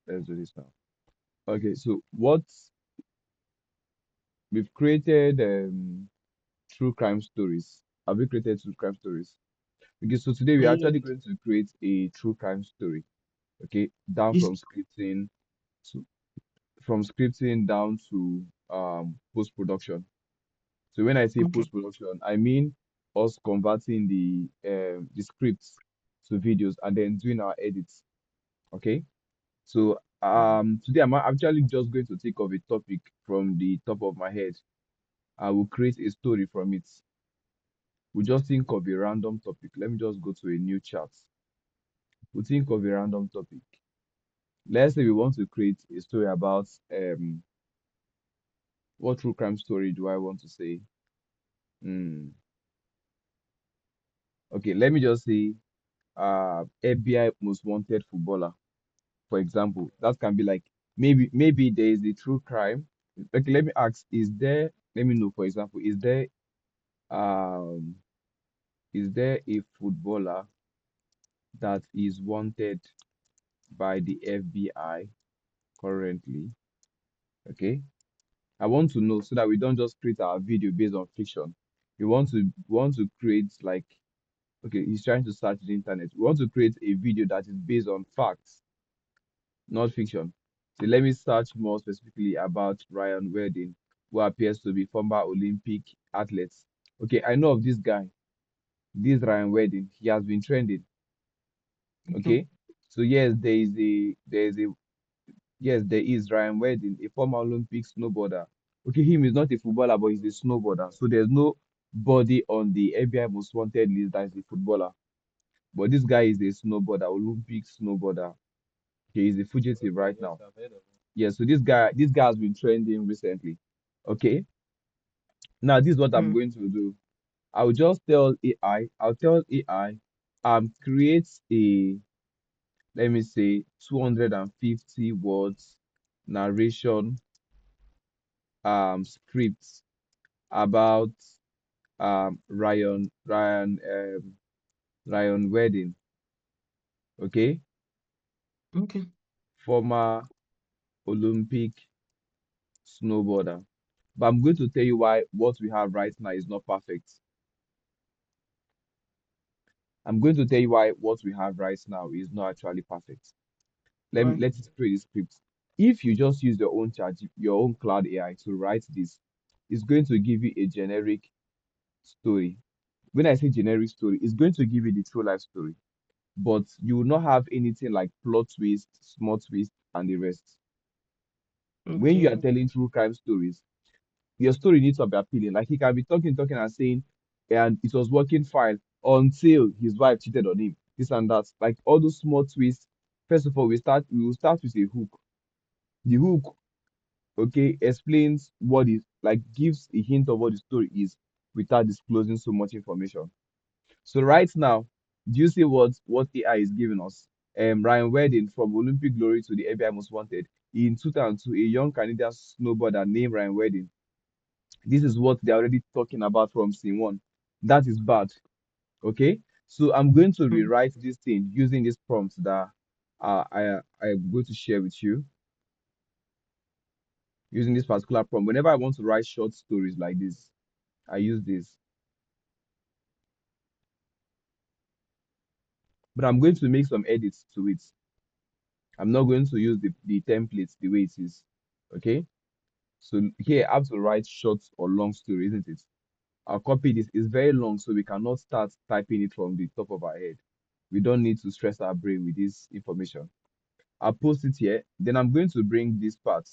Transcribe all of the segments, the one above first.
Let's do this now. Okay, so what we've created true crime stories. Have we created true crime stories? Okay, so today we're Yeah. actually going to create a true crime story. Okay, down Is to from scripting down to post production. So when I say okay. post production, I mean us converting the scripts to videos and then doing our edits. Okay. So today I'm actually just going to take off a topic from the top of my head. I will create a story from it. We'll just think of a random topic. Let me just go to a new chat. We'll think of a random topic. Let's say we want to create a story about what true crime story do I want to say? Hmm. Okay, let me just say FBI most wanted footballer, for example. That can be like maybe there is a true crime. Okay, let me ask, let me know, for example, um is there a footballer that is wanted by the FBI currently? Okay. I want to know so that we don't just create our video based on fiction. We want to create like, okay, he's trying to search the internet. We want to create a video that is based on facts, not fiction. So let me search more specifically about Ryan Wedding, who appears to be former Olympic athlete. Okay, I know of this guy, this Ryan Wedding. He has been trending. Okay. Okay, so yes, there is Ryan Wedding, a former Olympic snowboarder. Okay, him is not a footballer, but he's a snowboarder. So there's no body on the FBI most wanted list that is a footballer. But this guy is a snowboarder, Olympic snowboarder. He is a fugitive right now. Yeah, so this guy has been trending recently. Okay. Now this is what I'm Mm. going to do. I'll tell AI, create a, let me say, 250 words narration script about Ryan Wedding, okay? Okay. Former Olympic snowboarder. But I'm going to tell you why what we have right now is not perfect. I'm going to tell you why what we have right now is not actually perfect. Right. Let it create a script. If you just use your own cloud AI to write this, it's going to give you a generic story. When I say generic story, it's going to give you the true life story, but you will not have anything like plot twist, small twist, and the rest. When you are Okay. telling true crime stories, your story needs to be appealing. Like he can be talking and saying, and it was working fine until his wife cheated on him, this and that. Like all those small twists. First of all, we will start with a hook. The hook, okay, explains what is like, gives a hint of what the story is without disclosing so much information. So right now, do you see what AI is giving us? Ryan Wedding, from Olympic glory to the FBI most wanted. In 2002, a young Canadian snowboarder named Ryan Wedding. This is what they're already talking about from scene one. That is bad. Okay. So I'm going to Mm. rewrite this thing using this prompt that I'm going to share with you, using this particular prompt. Whenever I want to write short stories like this, I use this. But I'm going to make some edits to it. I'm not going to use the templates the way it is. Okay. So here I have to write short or long story, isn't it? I'll copy this. It's very long, so we cannot start typing it from the top of our head. We don't need to stress our brain with this information. I'll post it here. Then I'm going to bring this part.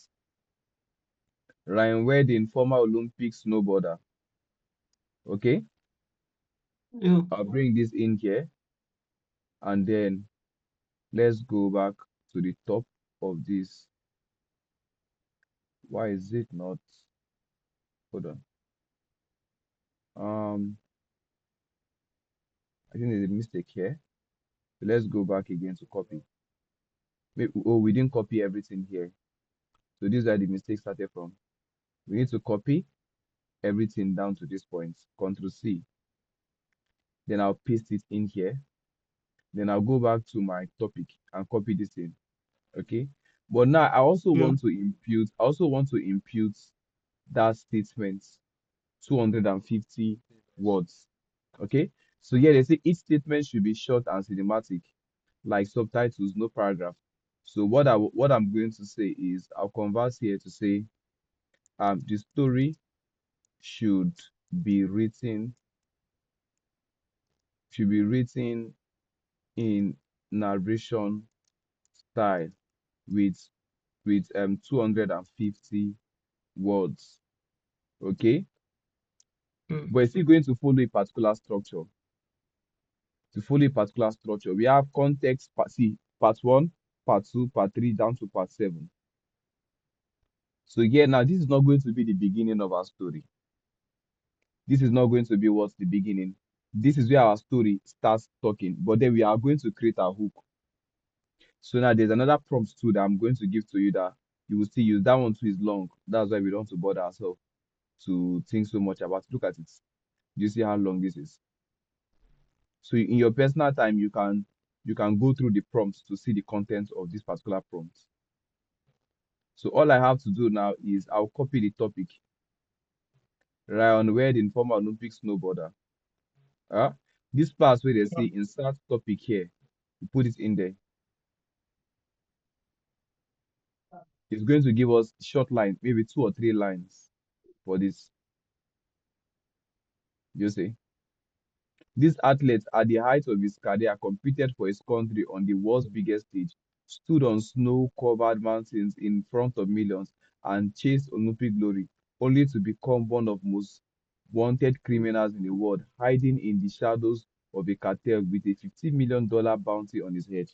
Ryan Wedding, former Olympic snowboarder. Okay. Yeah. I'll bring this in here. And then let's go back to the top of this. Why is it not? Hold on. I think there's a mistake here. So let's go back again to copy. Oh, we didn't copy everything here. So these are the mistakes started from. We need to copy everything down to this point. Control C. Then I'll paste it in here. Then I'll go back to my topic and copy this in. Okay. But now Yeah. I also want to impute that statement 250 words. Okay. So yeah, they say each statement should be short and cinematic, like subtitles, no paragraph. So what I'm going to say is I'll convert here to say the story should be written should be written in narration style with 250 words. Okay, Mm. but it's still going to follow a particular structure. To follow a particular structure, we have context part, see, part one, part two, part three, down to part seven. So yeah, now this is not going to be the beginning of our story. This is not going to be what's the beginning. This is where our story starts talking, but then we are going to create a hook. So now there's another prompt too that I'm going to give to you that you will still use. That one too is long. That's why we don't want to bother ourselves to think so much about it. Look at it. Do you see how long this is? So in your personal time, you can go through the prompts to see the content of this particular prompt. So all I have to do now is I'll copy the topic right on where the informal Olympic snowboarder. Uh, this part where they say insert topic here, you put it in there. It's going to give us short lines, maybe 2 or 3 lines for this. You see, this athlete at the height of his career competed for his country on the world's biggest stage, stood on snow-covered mountains in front of millions, and chased Olympic glory, only to become one of most wanted criminals in the world, hiding in the shadows of a cartel with a $50 million bounty on his head.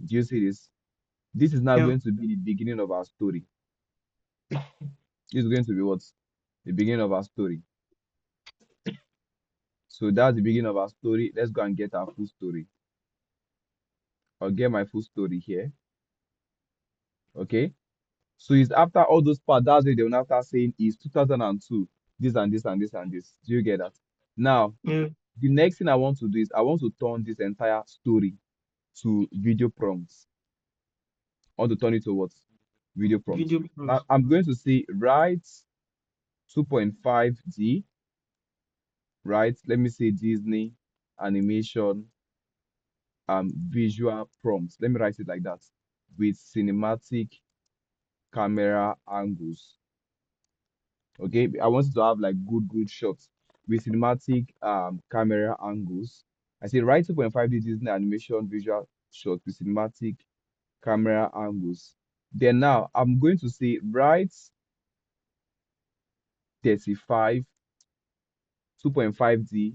Do you see this? This is now Yeah. going to be the beginning of our story. This is going to be what? The beginning of our story. So that's the beginning of our story. Let's go and get our full story. I'll get my full story here. Okay. So it's after all those parts, that's what they will now start saying is 2002, this and this and this and this. Do you get that? Now, Yeah. the next thing I want to do is I want to turn this entire story to video prompts. I want to turn it to what? Video prompts. Video Now prompts. I'm going to say write 2.5D, right? Let me say Disney animation visual prompts. Let me write it like that with cinematic camera angles. Okay, I want to have like good shots with cinematic camera angles. I say write 2.5D Disney animation visual shot with cinematic camera angles. Then now I'm going to say write 35 2.5D.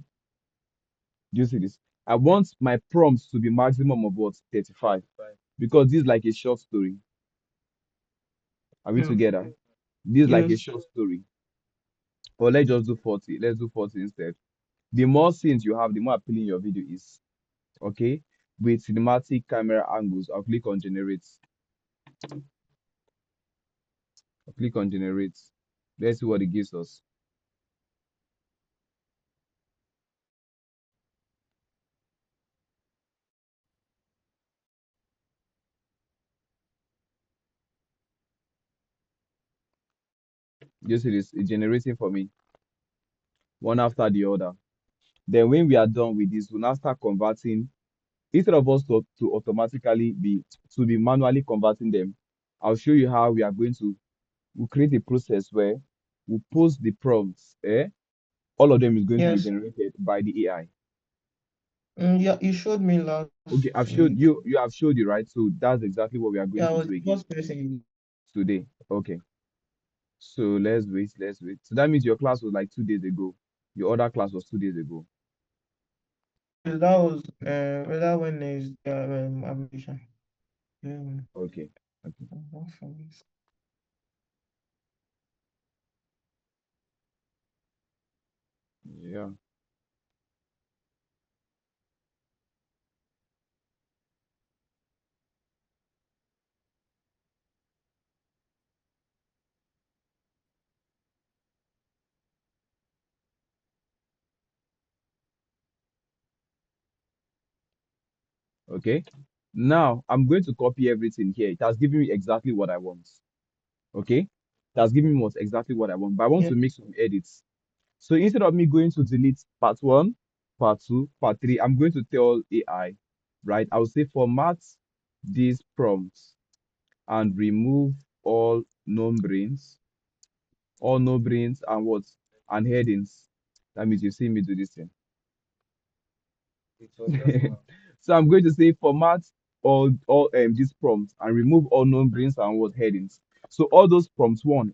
Do you see this? I want my prompts to be maximum of what? 35. Because this is like a short story. Are we Yeah. together? This is like a Yes. short story. Or let's just do 40. Let's do 40 instead. The more scenes you have, the more appealing your video is. Okay? With cinematic camera angles, I'll click on generate. I'll click on generate. Let's see what it gives us. You see this? It's generating for me, one after the other. Then when we are done with this, we'll now start converting. Instead of us to automatically be manually converting them, I'll show you how we are going to we'll create a process where we'll post the prompts. All of them is going to be Yes. generated by the AI. Yeah, you showed me last Okay, I've showed week. you, you have showed it, right? So that's exactly what we are going Yeah, I to was do the again first person. today. Okay, so let's wait. So that means your class was like 2 days ago. Your other class was 2 days ago. That was whether when is admission. Yeah. Okay, okay, yeah, okay. Now I'm going to copy everything here. It has given me exactly what I want. Okay. It has given me what exactly what I want, but I want Yeah. to make some edits. So instead of me going to delete part one, part two, part three, I'm going to tell AI, right? I will say format these prompts and remove all numberings, all numberings and what? And headings. That means you see me do this thing. So I'm going to say format all these prompts and remove all numberings and what headings. So all those prompts one,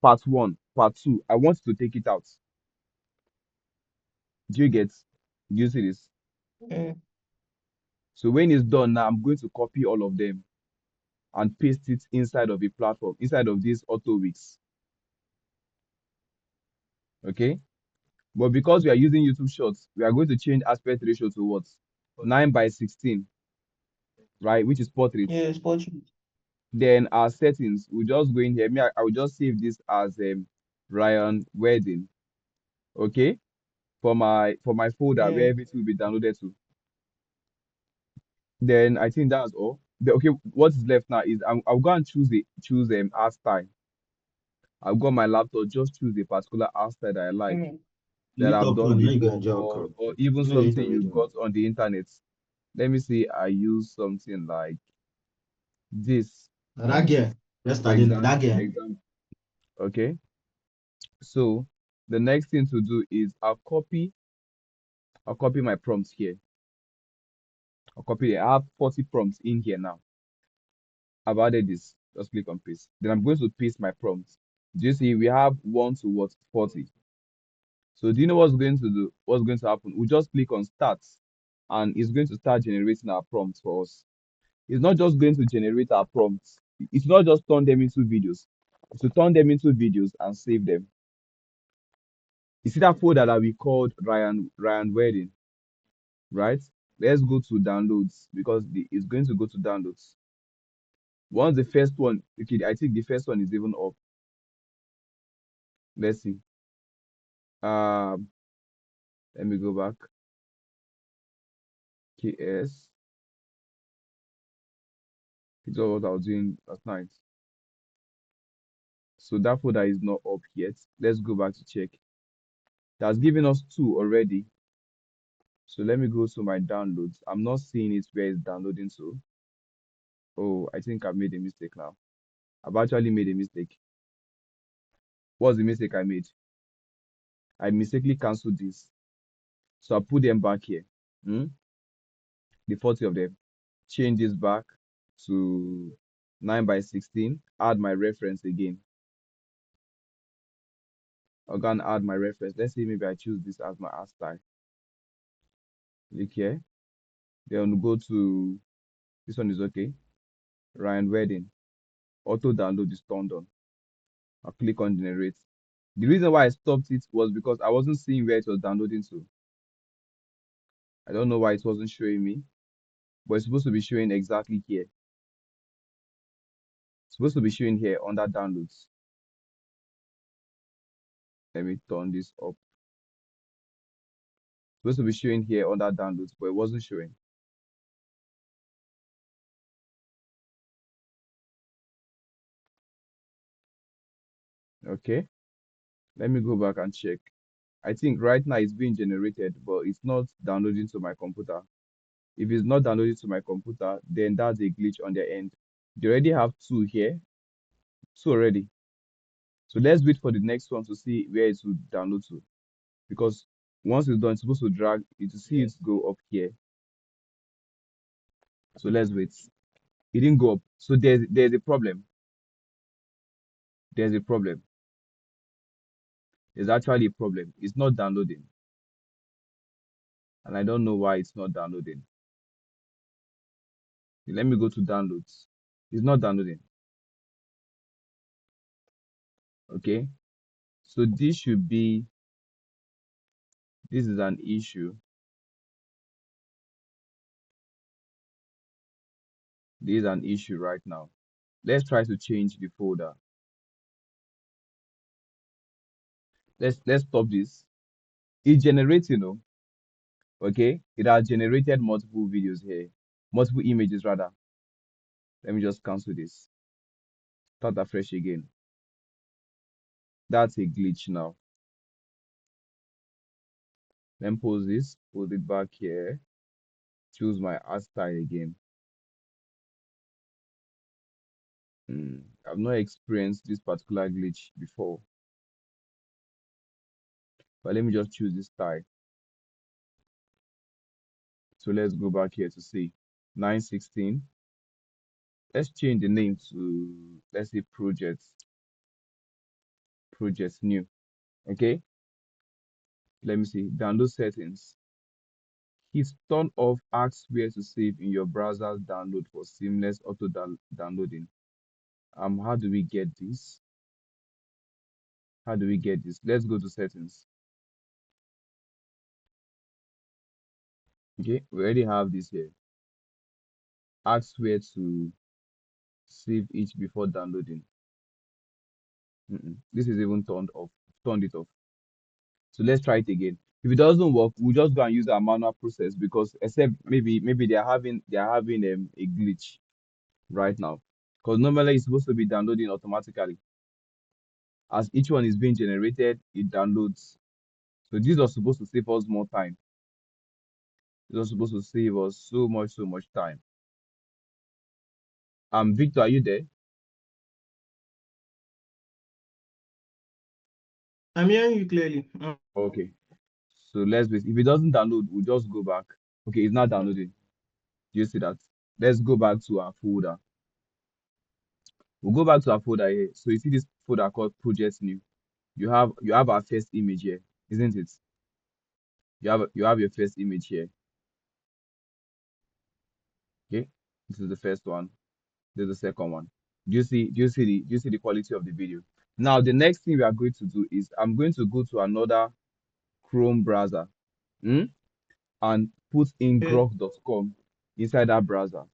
part two, I want to take it out. Do you get? Do you see this? Yeah. So when it's done now, I'm going to copy all of them and paste it inside of a platform, inside of this auto weeks. Okay. But because we are using YouTube Shorts, we are going to change aspect ratio to what? 9:16, right? Which is portrait. Yeah. Sport. Then our settings, we just go in here. I will just save this as Ryan Wedding. Okay. For my folder Yeah. where everything will be downloaded to. Then I think that's all. Okay, what is left now is I'll go and choose art style. I'll go on my laptop, just choose a particular art style that I like, Mm. that Meet I've up done on, now you go before, enjoy or okra. even You know you eat something you already now. got on the internet. Let me see, I use something like this, Now that girl, for yesterday, now that example. girl. Okay. So the next thing to do is I'll copy my prompts here. I have 40 prompts in here now. I've added this. Just click on paste. Then I'm going to paste my prompts. Do you see we have 1 to what? 40. So do you know what's going to do? What's going to happen? We just click on start and it's going to start generating our prompts for us. It's not just going to generate our prompts. It's not just turn them into videos. It's to turn them into videos and save them. You see that folder that we called Ryan Wedding, right? Let's go to downloads because it's going to go to downloads. Once the first one, okay, I think the first one is even up. Let's see. Um, Let me go back. KS. It's all what I was doing last night. So that folder is not up yet. Let's go back to check. That's given us two already. So let me go to my downloads. I'm not seeing it where it's downloading to. Oh, I think I've made a mistake now. I've actually made a mistake. What's the mistake I made? I mistakenly canceled this. So I put them back here. Hmm? The 40 of them. Change this back to 9:16. Add my reference again. I'm gonna add my reference. Let's see, maybe I choose this as my art style. Click here. Then go to this one is okay. Ryan Wedding. Auto download is turned on. I'll click on generate. The reason why I stopped it was because I wasn't seeing where it was downloading to. I don't know why it wasn't showing me, but it's supposed to be showing exactly here. It's supposed to be showing here under downloads. Let me turn this up. It's supposed to be showing here under downloads, but it wasn't showing. Okay, let me go back and check. I think right now it's being generated, but it's not downloading to my computer. If it's not downloading to my computer, then that's a glitch on their end. They already have two here, two already. So let's wait for the next one to see where it will download to. Because once it's done, it's supposed to drag it to see it go up here. So let's wait. It didn't go up. So there's a problem. There's a problem. There's actually a problem. It's not downloading. And I don't know why it's not downloading. Let me go to downloads. It's not downloading. Okay. So this is an issue. This is an issue right now. Let's try to change the folder. Let's stop this. It's generating, okay? It has generated multiple videos here. multiple images rather. Let me just cancel this. Start afresh again. That's a glitch now. Then pause this, put it back here, choose my art style again. I've not experienced this particular glitch before, but let me just choose this style. So let's go back here to see 916. Let's change the name to, let's say, project new. Okay, let me see, download settings. Hit turn off ask where to save in your browser's download for seamless auto downloading. How do we get this? How do we get this? Let's go to settings. Okay, we already have this here. Ask where to save each before downloading. This is even turned it off. So let's try it again. If it doesn't work, we'll just go and use our manual process, because except maybe they're having a glitch right now. Because normally it's supposed to be downloading automatically. As each one is being generated, it downloads. So this was supposed to save us more time. It was supposed to save us so much time. Victor, are you there? I'm hearing you clearly. Okay. So let's wait. If it doesn't download, we'll just go back. Okay, it's not downloading. Do you see that? Let's go back to our folder. We'll go back to our folder here. So you see this folder called Project New. You have our first image here, isn't it? You have your first image here. Okay, this is the first one. This is the second one. Do you see the quality of the video? Now the next thing we are going to do is I'm going to go to another Chrome browser, hmm, and put in Yes. grok.com inside that browser.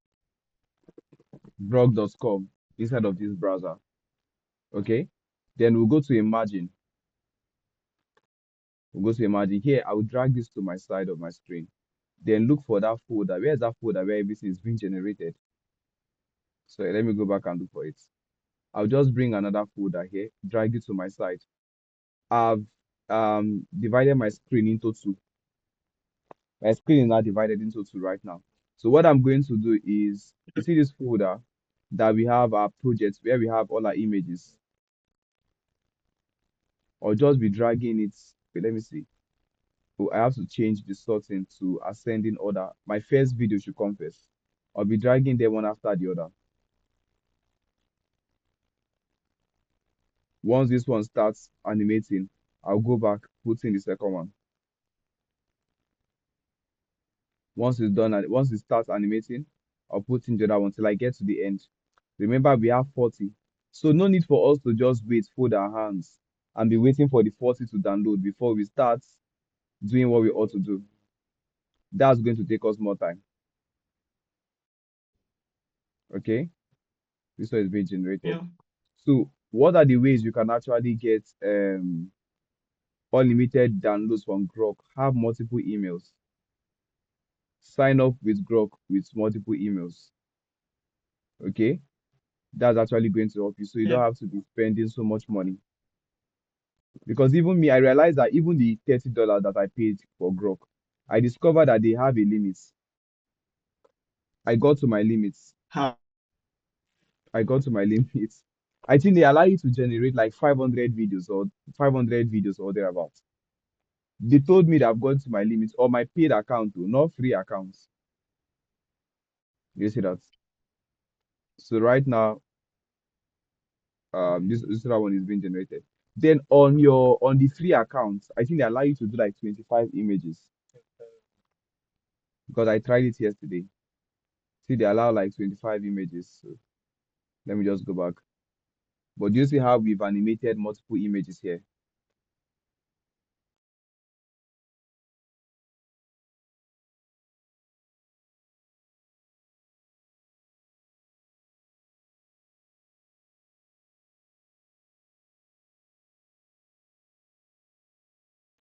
Grok.com inside of this browser. Okay. Then we'll go to Imagine. We'll go to Imagine. Here, I will drag this to my side of my screen. Then look for that folder. Where is that folder where everything is being generated? So let me go back and look for it. I'll just bring another folder here, drag it to my side. I've divided my screen into two. My screen is now divided into two right now. So what I'm going to do is, you see this folder that we have our projects where we have all our images. Or just be dragging it. Wait, let me see. So I have to change the sorting to ascending order. My first video should come first. I'll be dragging them one after the other. Once this one starts animating, I'll go back, put in the second one. Once it's done, and once it starts animating, I'll put in the other one till I get to the end. Remember, we have 40. So no need for us to just wait, fold our hands, and be waiting for the 40 to download before we start doing what we ought to do. That's going to take us more time. Okay? This one is being generated. Yeah. So what are the ways you can actually get unlimited downloads from Grok? Have multiple emails. Sign up with Grok with multiple emails. Okay? That's actually going to help you. So you Yeah. don't have to be spending so much money. Because even me, I realized that even the $30 that I paid for Grok, I discovered that they have a limit. I got to my limits. How? I got to my limits. I think they allow you to generate like 500 videos or thereabouts. They told me that I've gone to my limits or my paid account, too, not free accounts. You see that? So right now, this other one is being generated. Then on the free accounts, I think they allow you to do like 25 images, because I tried it yesterday. See, they allow like 25 images. So let me just go back. But do you see how we've animated multiple images here?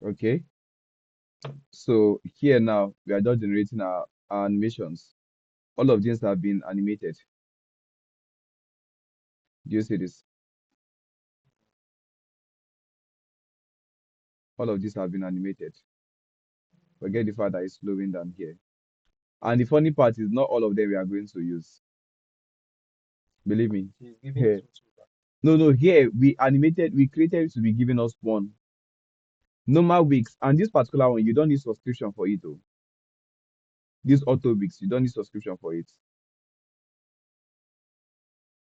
Okay. So here now we are just generating our animations. All of these have been animated. Do you see this? All of these have been animated. Forget the fact that it's slowing down here. And the funny part is not all of them we are going to use. Believe me. Here. No, no, here we created it to be giving us one. Normal weeks. And this particular one, you don't need subscription for it though. This auto weeks, you don't need subscription for it.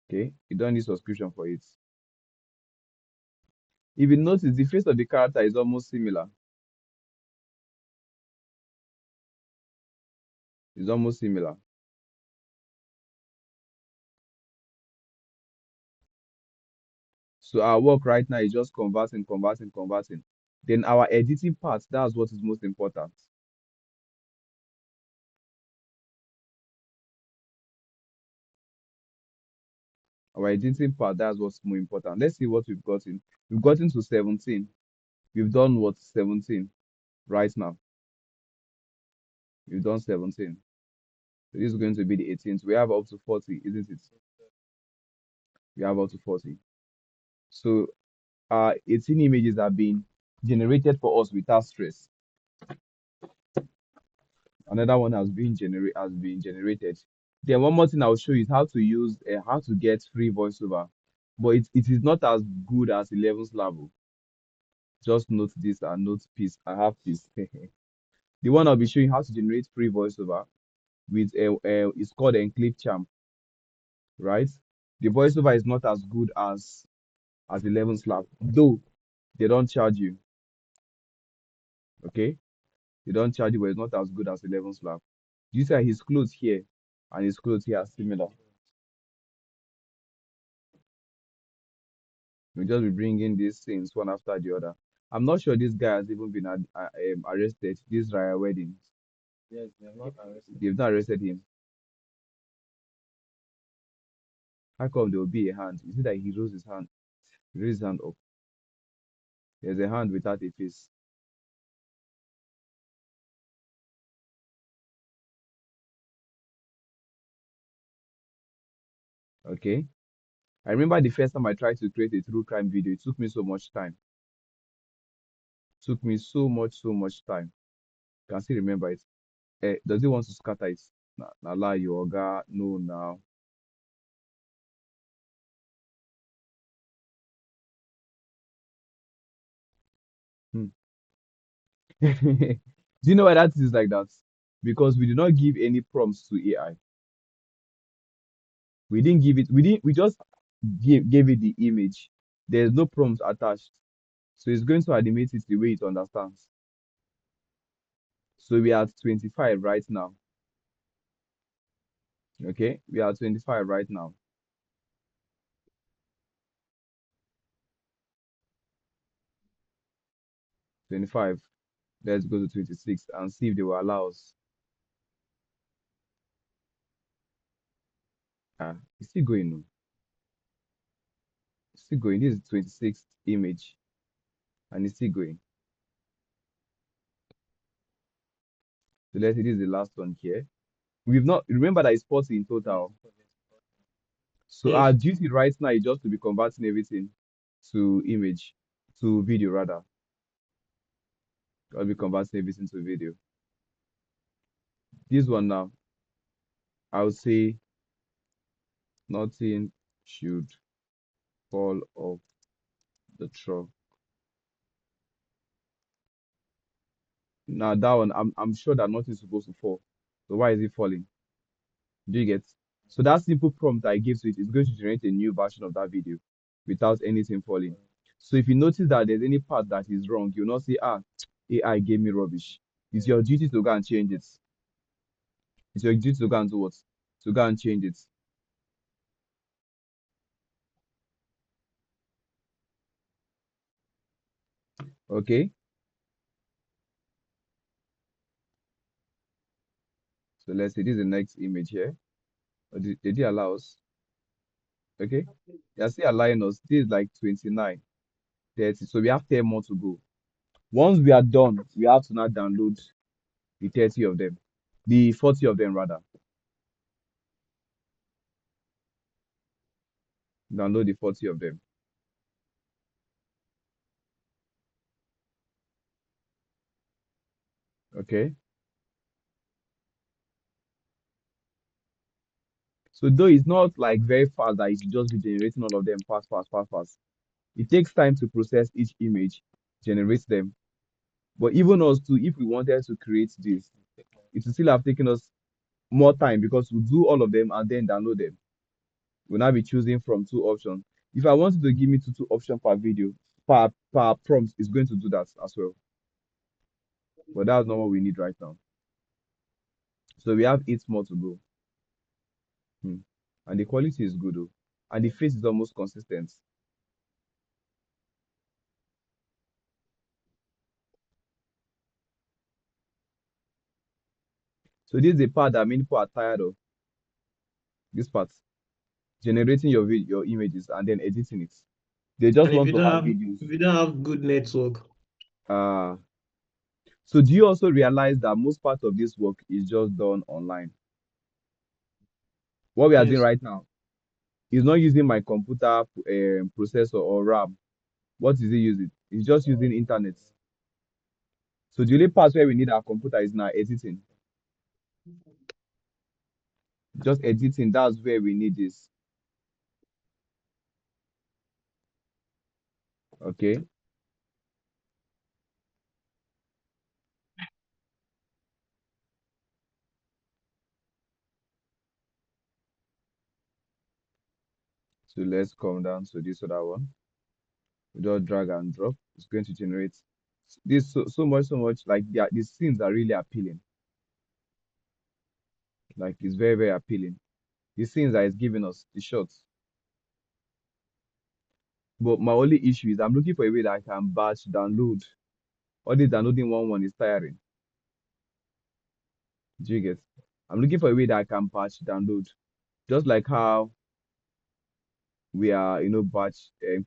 Okay? You don't need subscription for it. If you notice, the face of the character is almost similar. It's almost similar. So our work right now is just converting, converting, converting. Then our editing part, that's what is most important. Our editing part, that's what's more important. Let's see what we've gotten. We've gotten to 17. We've done what? 17 right now. We've done 17. So this is going to be the 18th. We have up to 40, isn't it? We have up to 40. So 18 images have been generated for us without stress. Another one has been generated. Then one more thing I'll show you is how to use how to get free voiceover, but it is not as good as 11's level. Just note this and note peace. I have peace. The one I'll be showing how to generate free voiceover with it's called Enclave Champ, right? The voiceover is not as good as 11's lab, though they don't charge you. Okay, they don't charge you, but it's not as good as 11's lab. You see his clothes here and his clothes here are similar. We'll just be bringing these things one after the other. I'm not sure this guy has even been arrested. This Raya wedding. Yes, they've not arrested him. How come there will be a hand? You see that he rose his hand. He raised his hand up. There's a hand without a face. Okay. I remember the first time I tried to create a true crime video. It took me so much time. It took me so much time. Can still remember it. Does he want to scatter it? Na lie, yoga. No, now. Hmm. Do you know why that is like that? Because we did not give any prompts to AI. We didn't give it, we just gave it the image. There's no prompt attached. So it's going to animate it the way it understands. So we are at 25 right now. Okay, we are at 25 right now. 25. Let's go to 26 and see if they will allow us. It's still going on. It's still going. This is 26th image and it's still going. So let's see, this is the last one here. We've not remember that it's 40 in total. So our Yes. duty right now is just to be converting everything to image, to video rather. I'll be converting everything to video. This one now, I would say nothing should fall off the truck. Now that one, I'm sure that nothing's supposed to fall. So why is it falling? Do you get? So that simple prompt I gave to it is going to generate a new version of that video without anything falling. So if you notice that there's any part that is wrong, you'll not say, AI gave me rubbish. It's your duty to go and change it. It's your duty to go and do what? To go and change it. Okay? So let's see, this is the next image here. Did they allow us? Okay? They're still allowing us. This is like 29, 30. So we have 10 more to go. Once we are done, we have to now download the 30 of them, the 40 of them rather. Download the 40 of them. Okay. So though it's not like very fast that it should just be generating all of them fast, fast, fast, fast. It takes time to process each image, generate them. But even us too, if we wanted to create this, it will still have taken us more time because we do all of them and then download them. We'll now be choosing from two options. If I wanted to give me two options per video, per prompt, it's going to do that as well. But that's not what we need right now. So we have 8 more to go. Hmm. And the quality is good though. And the face is almost consistent. So this is the part that many people are tired of. This part, generating your images and then editing it. They just And if want you to don't have have videos. if you don't have good network, Uh, so do you also realize that most part of this work is just done online? What we are doing yes, right now is not using my computer processor or RAM. What is it using? It's just using internet. So the only part where we need our computer is now editing. Just editing, that's where we need this. Okay. So let's come down to this other one. We just drag and drop. It's going to generate this so much like the scenes are really appealing. Like it's very, very appealing. The scenes that it's giving us, the shots. But my only issue is I'm looking for a way that I can batch download. All this downloading one is tiring. Do you get? I'm looking for a way that I can batch download. Just like how we are, batch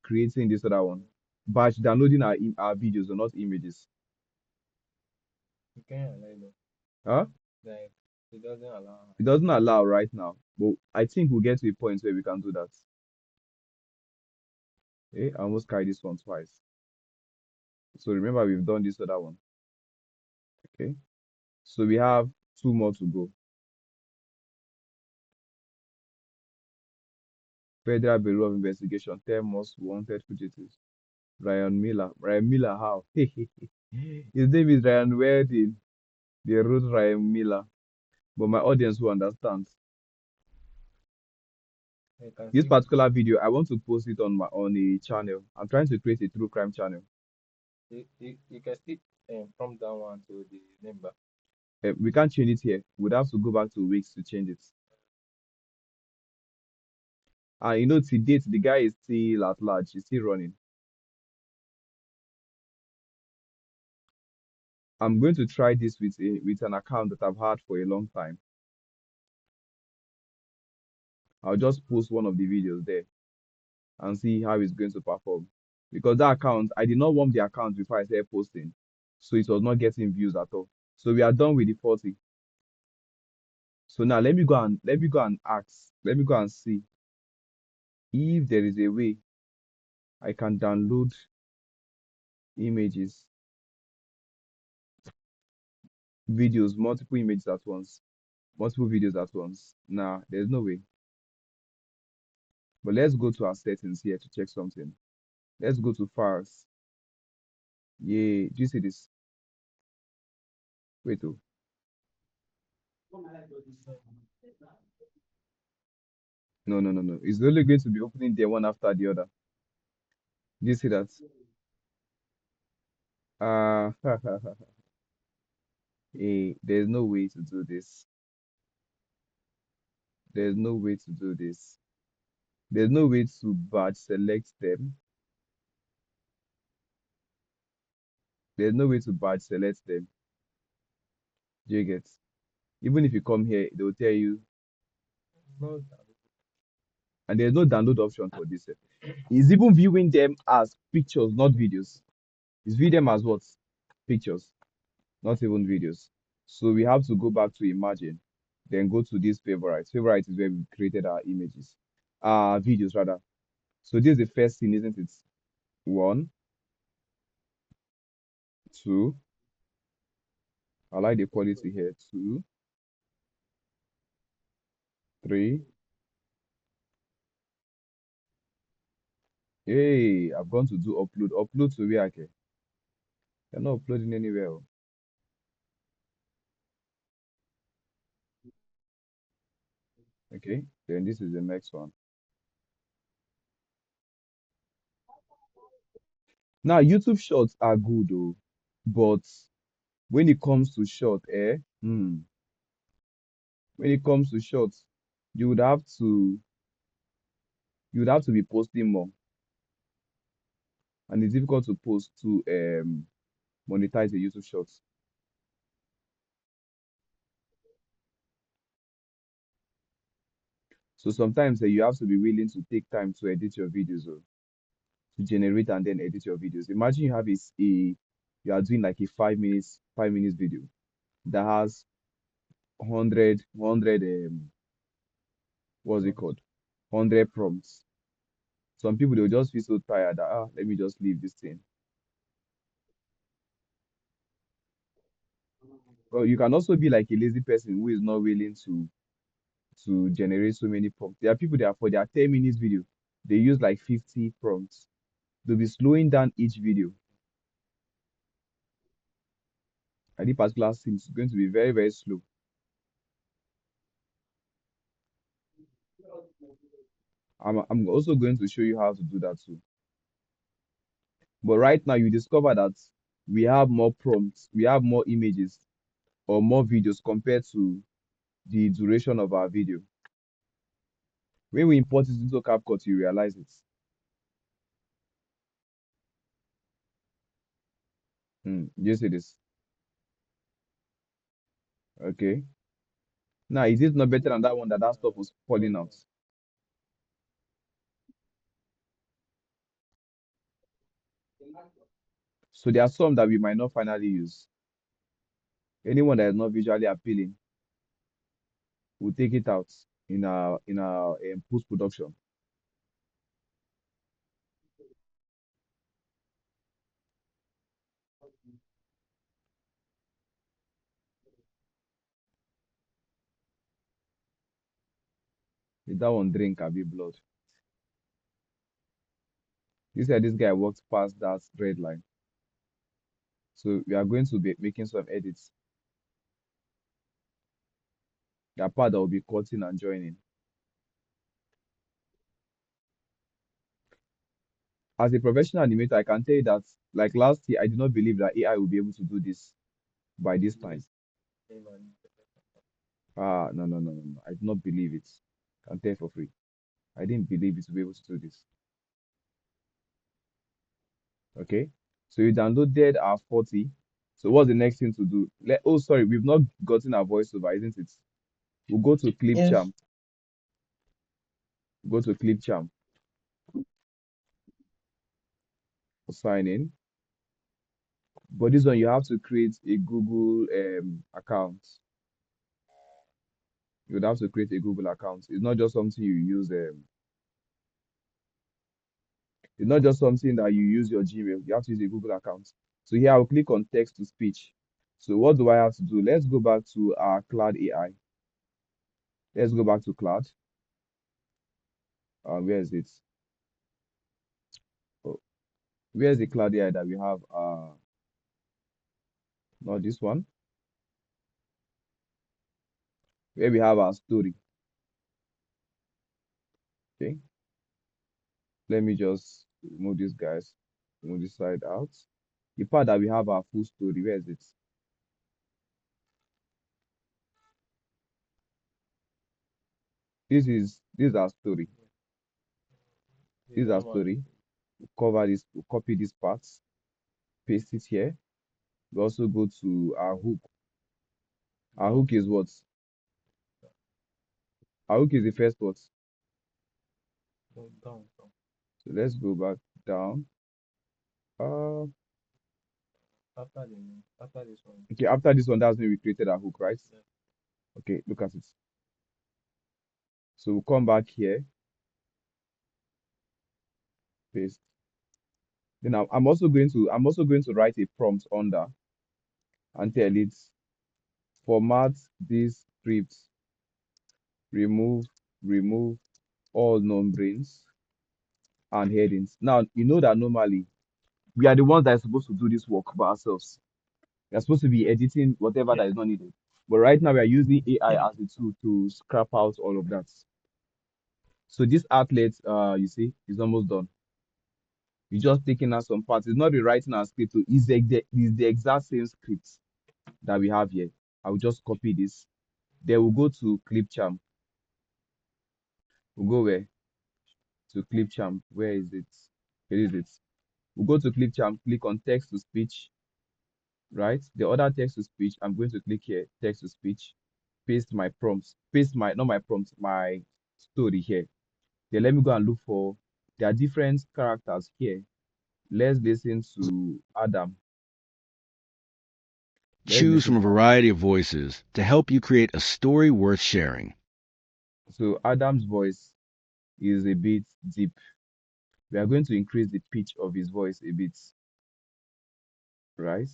creating this other one. Batch downloading our videos or not images. you can allow it. Huh? Like it doesn't allow. It doesn't allow right now, but I think we'll get to a point where we can do that. Okay, I almost carried this one twice. So remember, we've done this other one. Okay, so we have 2 more to go. Federal Bureau of Investigation, 10 most wanted fugitives. Ryan Miller. Ryan Miller, how? His name is Ryan Wedding. They wrote Ryan Miller, but my audience will understand. You can This see particular video, I want to post it on a channel. I'm trying to create a true crime channel. you can see from that one to the number. We can't change it here. We'd have to go back to weeks to change it. And to date, the guy is still at large. He's still running. I'm going to try this with an account that I've had for a long time. I'll just post one of the videos there and see how it's going to perform. Because that account, I did not want the account before I started posting. So it was not getting views at all. So we are done with the 40. So now let me go and ask. Let me go and see if there is a way I can download images, videos, multiple images at once, multiple videos at once. Nah, there's no way. But let's go to our settings here to check something. Let's go to files. Yeah, do you see this? Wait, oh. No, no, no, no. It's only going to be opening there one after the other. Do you see that? Uh, hey, there's no way to do this. There's no way to do this. There's no way to batch select them. There's no way to batch select them. Do you get? Even if you come here, they'll tell you, No, and there's no download option for this. It's even viewing them as pictures, not videos. It's viewing them as what? Pictures, not even videos. So we have to go back to Imagine, then go to these favorites. Favorites is where we created our images, videos rather. So this is the first scene, isn't it? One, two. I like the quality here. Two, three. Hey, I've gone to do upload. Upload to where? Okay. You're not uploading anywhere. Oh. Okay. Then this is the next one. Now, YouTube shorts are good, though, but when it comes to short, when it comes to shorts, you would have to you would have to be posting more, and it's difficult to post to monetize the YouTube shorts. So sometimes you have to be willing to take time to edit your videos, oh, to generate and then edit your videos. Imagine you have you are doing like a 5 minutes video that has 100 what's it Prompts. called? 100 prompts. Some people they'll just feel so tired that let me just leave this thing. But you can also be like a lazy person who is not willing to generate so many prompts. There are people that for their 10 minutes video, they use like 50 prompts. They'll be slowing down each video. And this particular scene is going to be very, very slow. I'm also going to show you how to do that too. But right now, you discover that we have more prompts, we have more images or more videos compared to the duration of our video. When we import it into CapCut, you realize it. You see this? Okay. Now, is it not better than that one that stuff was falling out? So there are some that we might not finally use. Anyone that is not visually appealing, we'll take it out in our post production. If that one drink can be blood. You said this guy walked past that red line. So we are going to be making some edits. The part that will be cutting and joining. As a professional animator, I can tell you that like last year, I did not believe that AI will be able to do this by this time. Yes. Same and No, no, no, no, no. I did not believe it. Can tell you for free. I didn't believe it to be able to do this. Okay. So you downloaded our 40. So what's the next thing to do? Oh, sorry, we've not gotten our voiceover, isn't it? We'll go to Clip yes. Champ. Go to Clip Champ. Sign in. But this one, you have to create a Google account. You would have to create a Google account. It's not just something you use. It's not just something that you use your Gmail. You have to use a Google account. So here I'll click on text to speech. So what do I have to do? Let's go back to our Cloud AI. Let's go back to Cloud. Where is it? Oh, where's the Cloud AI that we have? Not this one. Where we have our story. Okay. Let me just remove these guys. Move this side out. The part that we have our full story. Where is it? This is our story. The This is our normal. story. We'll cover this. We'll copy these parts. Paste it here. We also go to our hook. Our Down. hook is what? Our hook is the first what? No, down. Down. So let's go back down. Uh, After this one. okay. After this one, that's when we created our hook, right? Yeah. Okay. Look at it. So we'll come back here. paste. Then I'm also going to write a prompt under and tell it format this script, remove remove all numberings and headings. Now you know that normally we are the ones that are supposed to do this work by ourselves. We are supposed to be editing whatever Yeah. that is not needed. But right now we are using AI as a tool to scrap out all of that. So this outlet, you see, is almost done. You're just taking out some parts. It's not rewriting our script. So it's the exact same script that we have here. I will just copy this. Then we'll go to Clipchamp. We'll go where? To Clipchamp. Where is it? Where is it? We'll go to Clipchamp, click on text to speech, right? The other text to speech, I'm going to click here, text to speech, paste my prompts, paste my, not my prompts, my story here. Then let me go and look for, there are different characters here. Let's listen to Adam. Let's Choose listen from a to Adam. variety of voices to help you create a story worth sharing. So Adam's voice is a bit deep. We are going to increase the pitch of his voice a bit, right?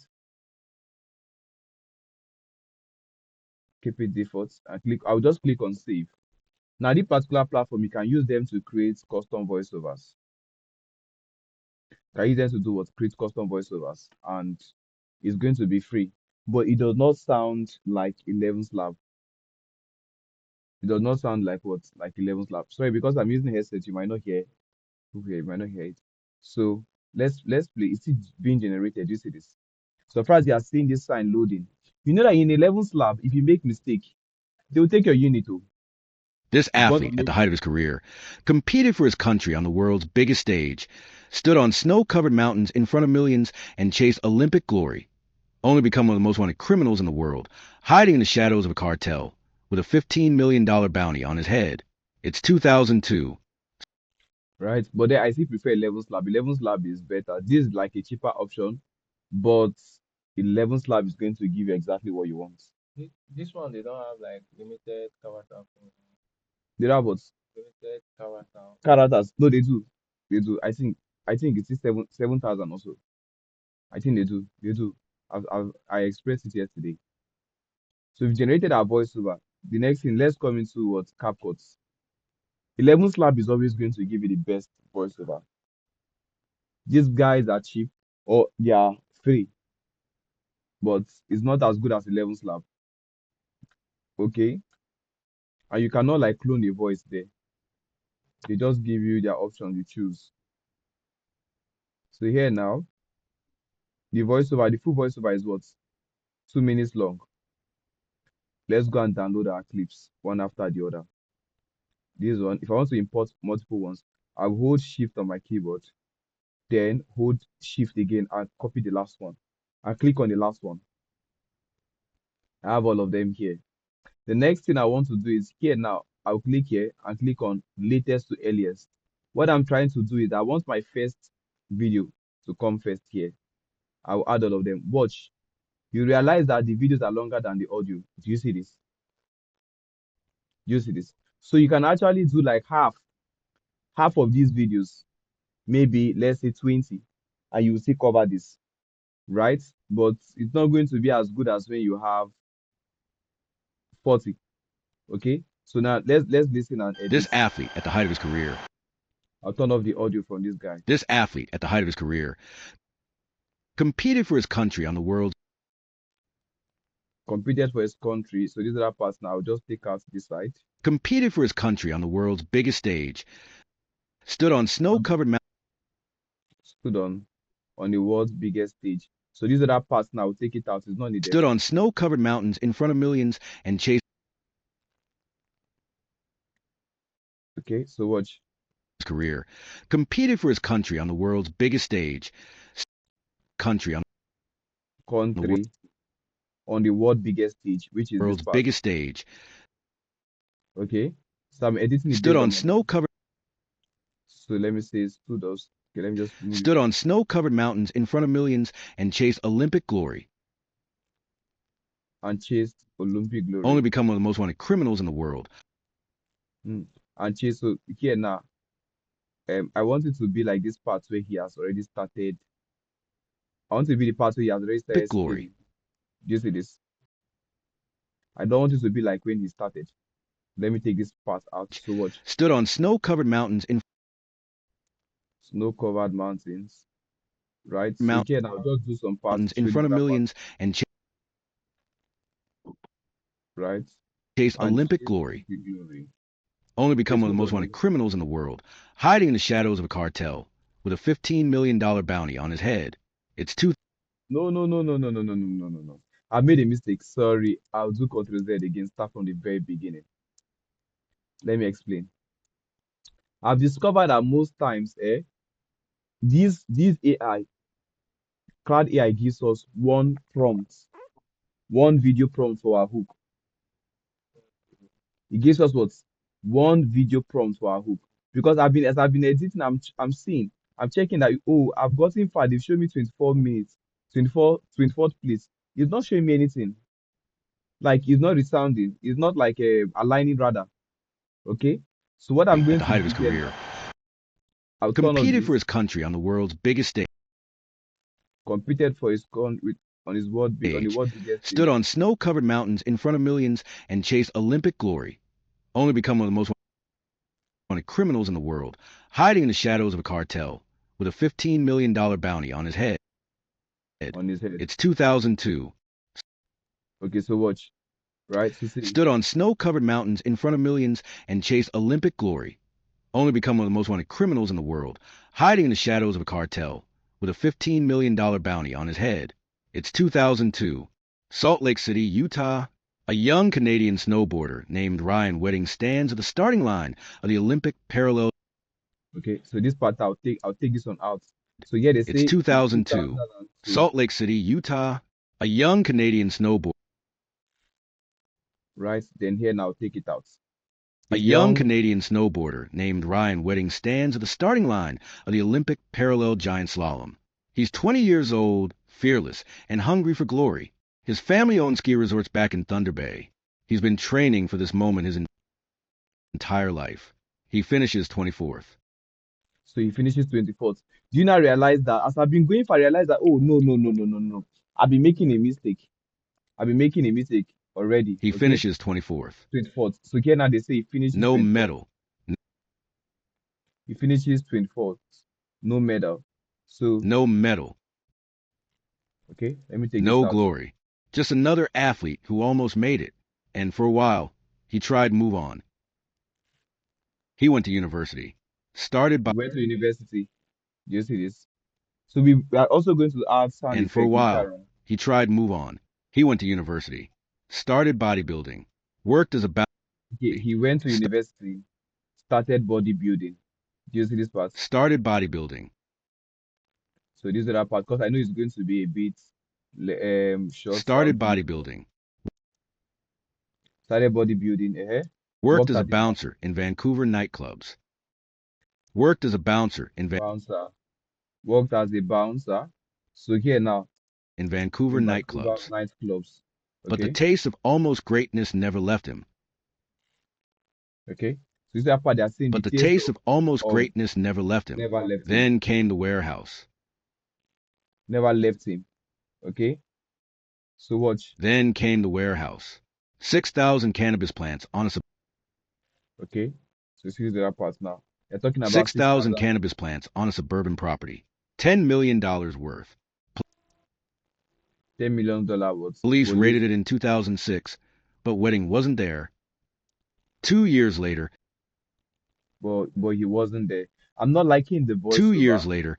Keep it default and click. I'll just click on save. Now, this particular platform, you can use them to create custom voiceovers. You can use them to do what? Create custom voiceovers. And it's going to be free. But it does not sound like 11's Lab. It does not sound like what? Like 11's Lab. Sorry, because I'm using headset, you might not hear. Okay, you might not hear it. So let's play. It's still being generated. You see this? So far as you are seeing this sign loading, you know that in 11's Lab, if you make mistake, they will take your unit. Oh. This If you want to athlete, at make the height of his career, competed for his country on the world's biggest stage, stood on snow covered mountains in front of millions, and chased Olympic glory, only to become one of the most wanted criminals in the world, hiding in the shadows of a cartel, with a $15 million bounty on his head. It's 2002. right? But then I still prefer 11's Lab. 11's Lab is better. This is like a cheaper option, but 11's Lab is going to give you exactly what you want. This one they don't have like limited character for The robots, limited character. characters, no, they do. They do. I think it's 7,000 also. I think they do. They do. I expressed it yesterday. So we've generated our voiceover. The next thing, let's come into what CapCut. 11's Lab is always going to give you the best voiceover. These guys are cheap or they are free, but it's not as good as 11's Lab. Okay. And you cannot like clone a voice there. They just give you their option, you choose. So here now, the full voiceover is what? 2 minutes long. Let's go and download our clips one after the other. This one, if I want to import multiple ones, I'll hold shift on my keyboard, then hold shift again and copy the last one. I click on the last one. I have all of them here. The next thing I want to do is here now, I'll click here and click on latest to earliest. What I'm trying to do is I want my first video to come first here. I'll add all of them. Watch. You realize that the videos are longer than the audio. Do you see this? Do you see this? So you can actually do like half of these videos, maybe let's say 20, and you will still cover this, right? But it's not going to be as good as when you have 40. Okay. So now let's listen and This edit. athlete, at the height of his career, I'll turn off the audio from this guy. this athlete, at the height of his career, competed for his country on the world's Competed for his country. So these other parts now, I'll just take out this side. competed for his country on the world's biggest stage, stood on Um, snow-covered mountains. Stood on the world's biggest stage. So these other parts now, I'll take it out. It's not needed. Stood on snow-covered mountains in front of millions and chased Okay. So watch. his career. Competed for his country on the world's biggest stage. Country on the Country on the world biggest stage, which is this world's part. biggest stage. Okay. So I'm editing it Stood based on on my. snow-covered So let me say studios. Okay, let me just move it stood on snow-covered mountains in front of millions and chased Olympic glory, and chased Olympic only to glory. become one of the most wanted criminals in the world. And chase. So here now, I want it to be like this part where he has already started. I want it to be the part where he has already Big started glory. slaving. Do you see this? I don't want it to be like when he started. Let me take this part out. So watch. Stood on snow-covered mountains in Snow-covered mountains, right? So mountains again, I'll just do some parts to in show the front of other part, millions and right? chase And Olympic chase glory. Olympic glory. Only Okay, become one so of the most hold wanted on. criminals in the world, hiding in the shadows of a cartel with a $15 million bounty on his head. It's two No, no, no, no, no, no, no, no, no, no, no. I made a mistake. Sorry. I'll do Ctrl Z again. Start from the very beginning. Let me explain. I've discovered that most times, these AI, Cloud AI gives us one prompt, one video prompt for our hook. It gives us what? One video prompt for our hook. Because as I've been editing, I'm seeing, I'm checking that, oh, I've gotten far. They've shown me 24 minutes, 24th place. It's not showing me anything. Like it's not resounding. It's not like aligning rather. Okay. So what I'm at going the to height of do his here career. now, I'll turn off Competed for this. his country on the world's biggest Competed for his con with on his on the stage. world biggest Stood stage on snow-covered mountains in front of millions and chased Olympic glory. Only become one of the most wanted criminals in the world, hiding in the shadows of a cartel with a $15 million bounty on his head. on his head. It's 2002. Okay, so watch. Right? So see. Stood on snow-covered mountains in front of millions and chased Olympic glory. Only become one of the most wanted criminals in the world, hiding in the shadows of a cartel with a $15 million bounty on his head. It's 2002. Salt Lake City, Utah. A young Canadian snowboarder named Ryan Wedding stands at the starting line of the Olympic parallel. Okay, so this part I'll take this one out. So yeah, they It's say it's 2002. 2002, Salt Lake City, Utah. A young Canadian snowboarder. right? Then here now take it out. A A young young Canadian snowboarder named Ryan Wedding stands at the starting line of the Olympic parallel giant slalom. He's 20 years old, fearless, and hungry for glory. His family owns ski resorts back in Thunder Bay. He's been training for this moment his entire life. He finishes 24th. so he finishes 24th. Do you now realize that as I've been going for I realize that oh no no no no no no. I've been making a mistake. I've been making a mistake already. He Okay? finishes 24th. 24th. So here now they say he finishes No 24th. medal, He finishes 24th. No medal. So no medal, okay, let me take this no out. glory. Just another athlete who almost made it. And for a while, he tried to move on. He went to university. Started by He went to university. Do you see this? So we are also going to add sound And for a effect while, later on. he tried to move on. He went to university, started bodybuilding, worked as a bounty, He went to st- university, started bodybuilding. Do you see this part? started bodybuilding, So this is that part because I know it's going to be a bit short. So I'll started delete this. bodybuilding, Started bodybuilding. worked Worked as a as a bouncer in Vancouver nightclubs, worked as a bouncer bouncer. Worked as a bouncer. So here now in Vancouver in Vancouver nightclubs. nightclubs. But the Okay, taste of almost greatness never left him. okay. So this is that part they are saying the But the taste taste of almost of greatness never left him. never left him. Then came the warehouse. Never left him. Okay. So watch. Then came the warehouse. 6,000 cannabis plants on a Okay. So this is the other part now. They're talking about 6,000 6,000 cannabis plants on a suburban property. $10 million worth. $10 million worth. Police Police, raided it in 2006, but Wedding wasn't there. 2 years later, but he wasn't there. I'm not liking the two voiceover. years later,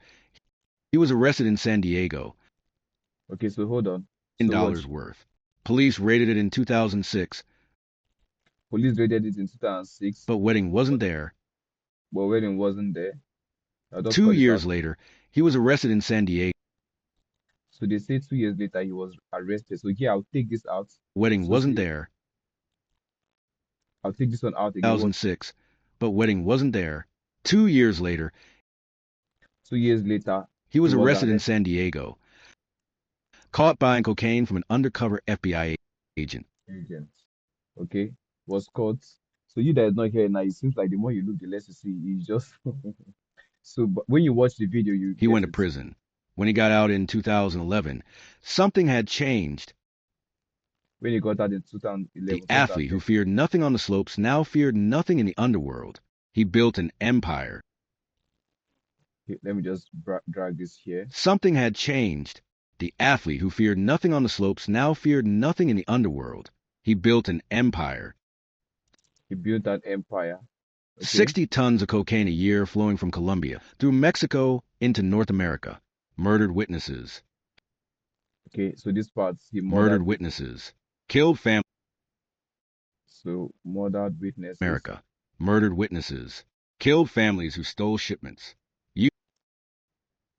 he was arrested in San Diego. Okay, so hold on. So $10 watch. worth. Police raided it in 2006, Police raided it in 2006, but Wedding but wasn't there. Wedding wasn't there. I'll just Two call this out. years later, he was arrested in San Diego. So they say 2 years later he was arrested. So yeah, I'll take this out. Wedding So wasn't see, there. I'll take this one out again. Watch. 2006, but Wedding wasn't there. 2 years later, 2 years later, he he was was arrested in arrested. San Diego, caught buying cocaine from an undercover FBI agent. Agent. Okay, was caught. So you that is not here now, it seems like the more you look, the less you see. It's just So but when you watch the video, you He get went to it. prison. When he got out in 2011, something had changed. When you got that in The 2011, something athlete who happened. feared nothing on the slopes now feared nothing in the underworld. He built an empire. Okay, let me just drag this here. Something had changed. The athlete who feared nothing on the slopes now feared nothing in the underworld. He built an empire. He built that empire. Okay. 60 tons of cocaine a year flowing from Colombia through Mexico into North America. Murdered witnesses. Okay. So this part, he Murdered murdered witnesses. witnesses. Killed family. So murdered witnesses. America. Murdered witnesses. Killed families who stole shipments.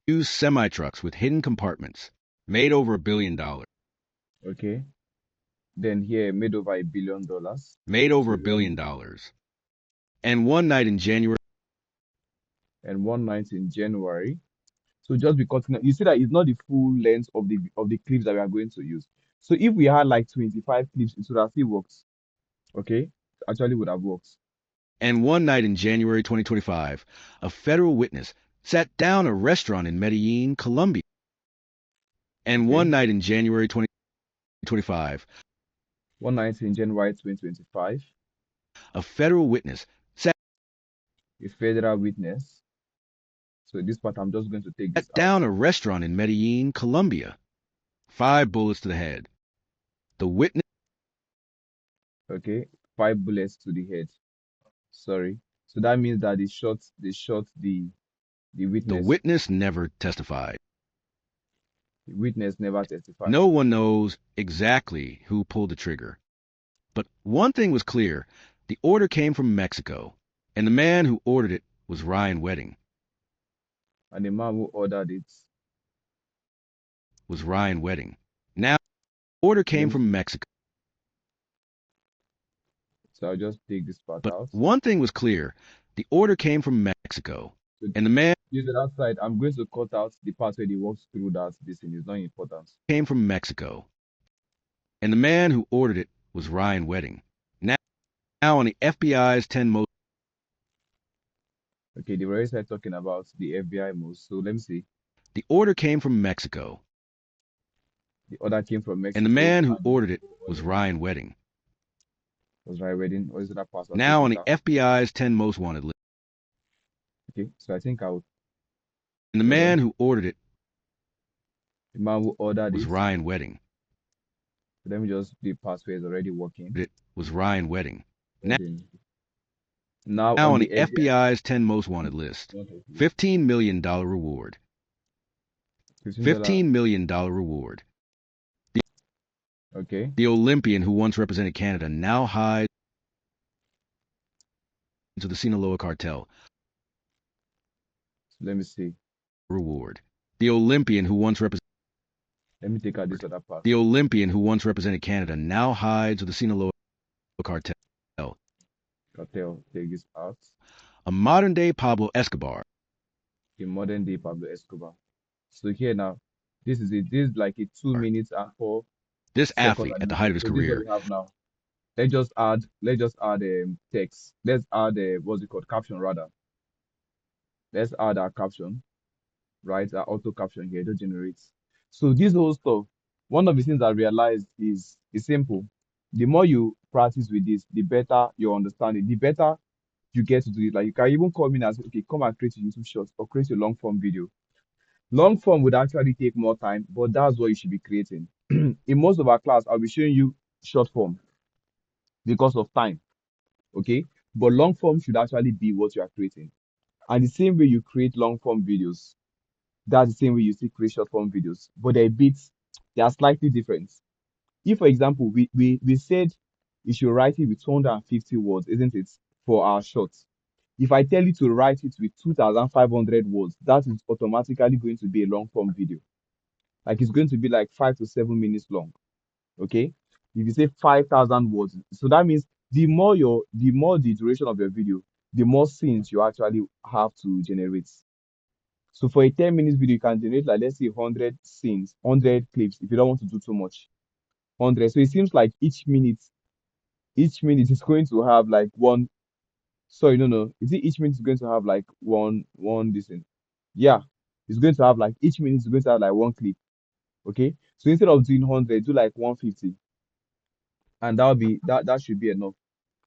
Used semi-trucks with hidden compartments. Made over $1 billion. Okay. Then here made over $1 billion. Made over So $1 billion. And one night in January, and one night in January. So just because you see that it's not the full length of the clips that we are going to use. So if we had like 25 clips, it would have still worked. Okay, actually would have worked. and one night in January 2025, a federal witness sat down a restaurant in Medellin, Colombia. And Okay, one night in January 2025, one night in January 2025, a federal witness sat a federal witness. So this part I'm just going to take this out. down a restaurant in Medellin, Colombia. 5 bullets to the head. The witness Okay, 5 bullets to the head. Sorry. So that means that they shot the the witness. witness never testified. The witness never testified. No one knows exactly who pulled the trigger. But one thing was clear. The order came from Mexico, and the man who ordered it was Ryan Wedding. And the man who ordered it, Was Ryan Wedding. Now, the order let came me, from Mexico. so I'll just take this part But out. one thing was clear. The order came from Mexico, So and the man use that side. I'm going to cut out the part where they walks through that. This thing is not important. came from Mexico, and the man who ordered it was Ryan Wedding. Now on the FBI's 10 most Okay, they were already started talking about the FBI moves. So let me see. the order came from Mexico, The order came from and the Mexico man who and ordered it was Ryan Wedding. was right wedding. Or is it that part? I'll take Now on this the out. FBI's 10 most wanted list, Okay, so I think I'll and the hold man on. who ordered it The man who ordered was it. Ryan Wedding. Let me just the password is already working. It was Ryan Wedding. Wedding. Now Now on on the the FBI. FBI's 10 most wanted list, $15 million reward. $15. $15 million reward. Okay, The Olympian who once represented Canada now hides to the Sinaloa cartel. so let me see. Reward. The Olympian who once represented Let me take out this other part. the Olympian who once represented Canada now hides with the Sinaloa cartel. Cartel, take this out. A modern-day Pablo Escobar. The modern day Pablo Escobar. So here now, this is it. This is like a 2 minutes and 4 This second athlete at the height animation. of his So this is what career we have now. Let's just add text. Let's add what's it called? Caption rather. Let's add our caption, right? Our auto caption here, just generates. So this whole stuff, one of the things I realized is simple. The more you practice with this, the better your understanding, the better you get to do it. Like you can even come in as okay, come and create a YouTube short or create a long form video. Long form would actually take more time, but that's what you should be creating. In most of our class, I'll be showing you short form because of time. Okay. But long form should actually be what you are creating. And the same way you create long form videos, that's the same way you see create short form videos. But they are slightly different. If, for example, we said you should write it with 250 words, isn't it? For our shorts. If I tell you to write it with 2,500 words, that is automatically going to be a long form video. Like it's going to be like 5 to 7 minutes long. Okay. If you say 5,000 words, so that means the more the duration of your video, the more scenes you actually have to generate. So for a 10 minutes video, you can generate like let's say 100 scenes, 100 clips if you don't want to do too much. 100. So it seems like each minute is going to have like Sorry, no. Is it each minute is going to have like one this thing? Yeah, it's going to have like each minute is going to have like one clip. Okay, so instead of doing 100, do like 150, and that should be enough.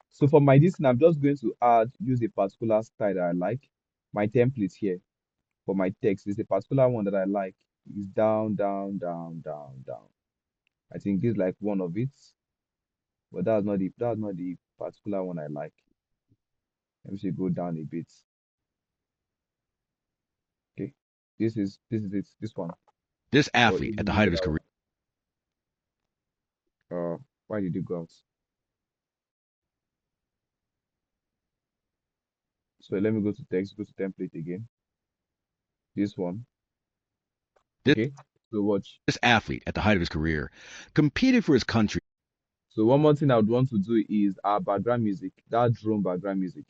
So for my this thing, I'm just going to use a particular style that I like. My template here for my text is a particular one that I like. Is down, down, down, down, down. I think this is like one of it, but that's not the particular one I like. Let me see, go down a bit. Okay, this is it. This one, This or athlete, at even the this height of his other career, one. Why did you go out? So let me go to text, go to template again. This one. this, Okay. So watch. this athlete, at the height of his career, competed for his country So one more thing I would want to do is our background music, that drone background music.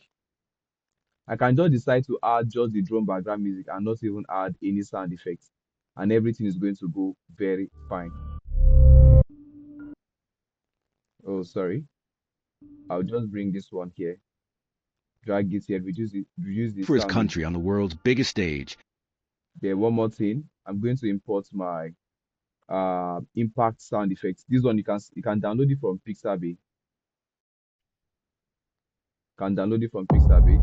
I can just decide to add just the drone background music and not even add any sound effects. And everything is going to go very fine. Oh, sorry. I'll just bring this one here, drag it here, reduce the for his sound a country bit. on the world's biggest stage. Then one more thing, I'm going to import my impact sound effects. This one you can download it from Pixabay. Can download it from Pixabay.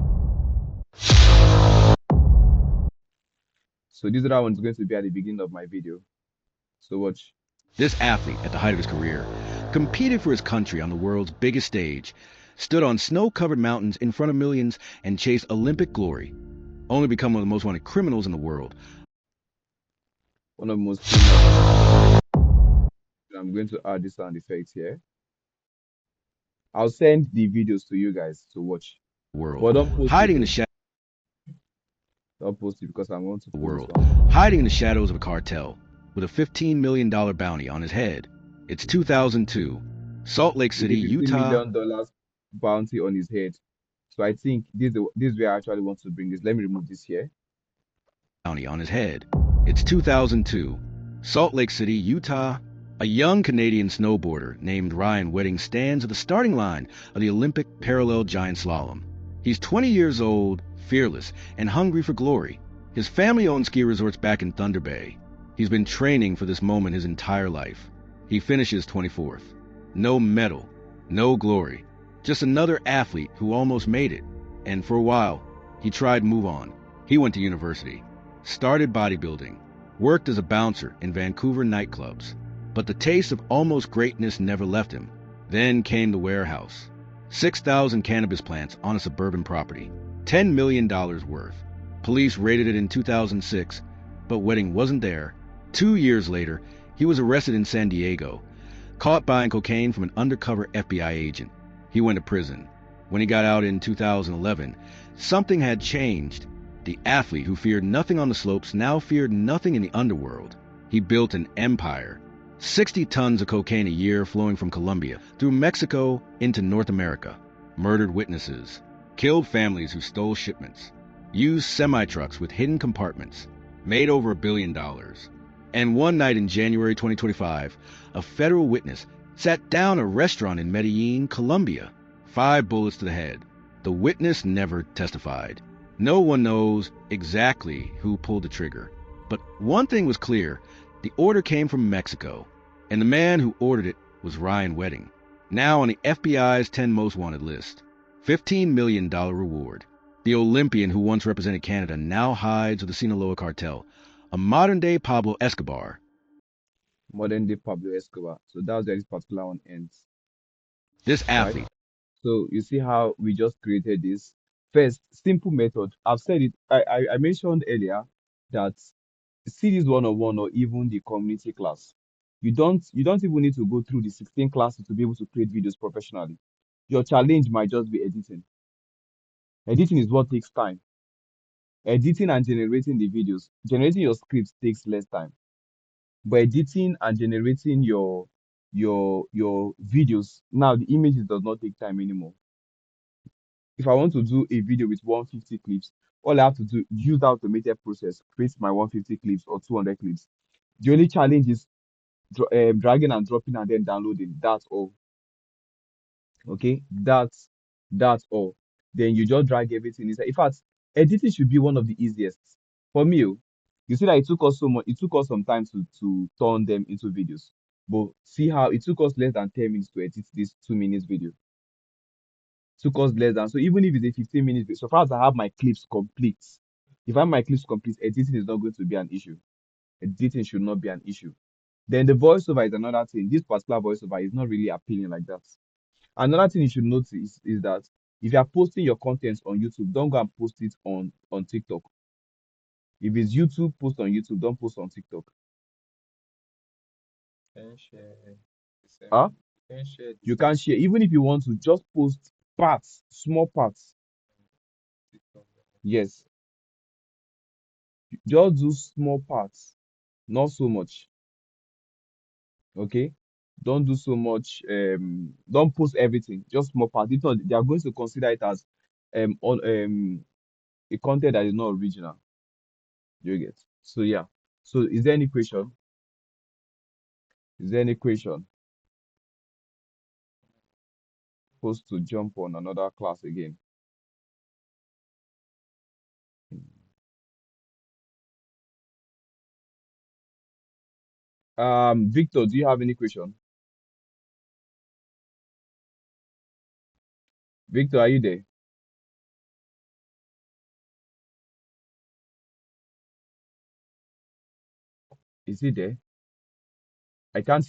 So this other one is going to be at the beginning of my video. So watch. This athlete, at the height of his career, competed for his country on the world's biggest stage, stood on snow-covered mountains in front of millions, and chased Olympic glory, only to become one of the most wanted criminals in the world. One of the most criminal. I'm going to add this sound effects here. I'll send the videos to you guys to watch. World, But don't post it hiding in the though. shadows Don't post it because I want to of the post this world, one. hiding in the shadows of a cartel, with a $15 million bounty on his head. It's 2002, Salt Lake With City, a $15 Utah. million bounty on his head. So I think this is where I actually want to bring this. Let me remove this here. Bounty on his head. It's 2002, Salt Lake City, Utah. A young Canadian snowboarder named Ryan Wedding stands at the starting line of the Olympic parallel giant slalom. He's 20 years old, fearless, and hungry for glory. His family owns ski resorts back in Thunder Bay. He's been training for this moment his entire life. He finishes 24th. No medal, no glory. Just another athlete who almost made it. And for a while, he tried to move on. He went to university, started bodybuilding, worked as a bouncer in Vancouver nightclubs. But the taste of almost greatness never left him. Then came the warehouse. 6,000 cannabis plants on a suburban property. $10 million worth. Police raided it in 2006, but Wedding wasn't there. 2 years later, he was arrested in San Diego, caught buying cocaine from an undercover FBI agent. He went to prison. When he got out in 2011, something had changed. The athlete who feared nothing on the slopes now feared nothing in the underworld. He built an empire. 60 tons of cocaine a year flowing from Colombia through Mexico into North America. Murdered witnesses. Killed families who stole shipments. Used semi-trucks with hidden compartments. Made over $1 billion. And one night in January 2025, a federal witness sat down at a restaurant in Medellin, Colombia. 5 bullets to the head. The witness never testified. No one knows exactly who pulled the trigger. But one thing was clear. The order came from Mexico, and the man who ordered it was Ryan Wedding, now on the FBI's 10 most wanted list. $15 million reward. The Olympian who once represented Canada now hides with the Sinaloa cartel, a modern-day Pablo Escobar. Modern day Pablo Escobar. So that's where this particular one ends, This right? athlete, So you see how we just created this. First, simple method. I've said it. I mentioned earlier that see this one-on-one or even the community class. You don't even need to go through the 16 classes to be able to create videos professionally. Your challenge might just be editing. Editing is what takes time. Editing and generating the videos. Generating your scripts takes less time. But editing and generating your videos, now the images does not take time anymore. If I want to do a video with 150 clips, all I have to do use the automated process, create my 150 clips or 200 clips. The only challenge is dragging and dropping and then downloading. That's all. Okay, that's all. then you just drag everything inside. In fact, editing should be one of the easiest for me. Oh. You see that it took us so much. It took us some time to turn them into videos. But see how it took us less than 10 minutes to edit this 2 minutes video. Took us less than, so even if it's a 15 minutes video, so far as I have my clips complete, if I have my clips complete, editing is not going to be an issue. Editing should not be an issue. Then the voiceover is another thing. This particular voiceover is not really appealing like that. Another thing you should notice is that if you are posting your content on YouTube, don't go and post it on TikTok. If it's YouTube, post on YouTube. Don't post on TikTok. Can share the same. Huh? Can share the You same can't share. Even if you want to, just post parts, small parts. TikTok. Yes, just do small parts, not so much. Okay, don't do so much. Don't post everything. Just small parts. If not, they are going to consider it as on a content that is not original. You get. So yeah. So is there any question? Is there any question? Supposed to jump on another class again. Victor, do you have any question? Victor, are you there? Is he there? I can't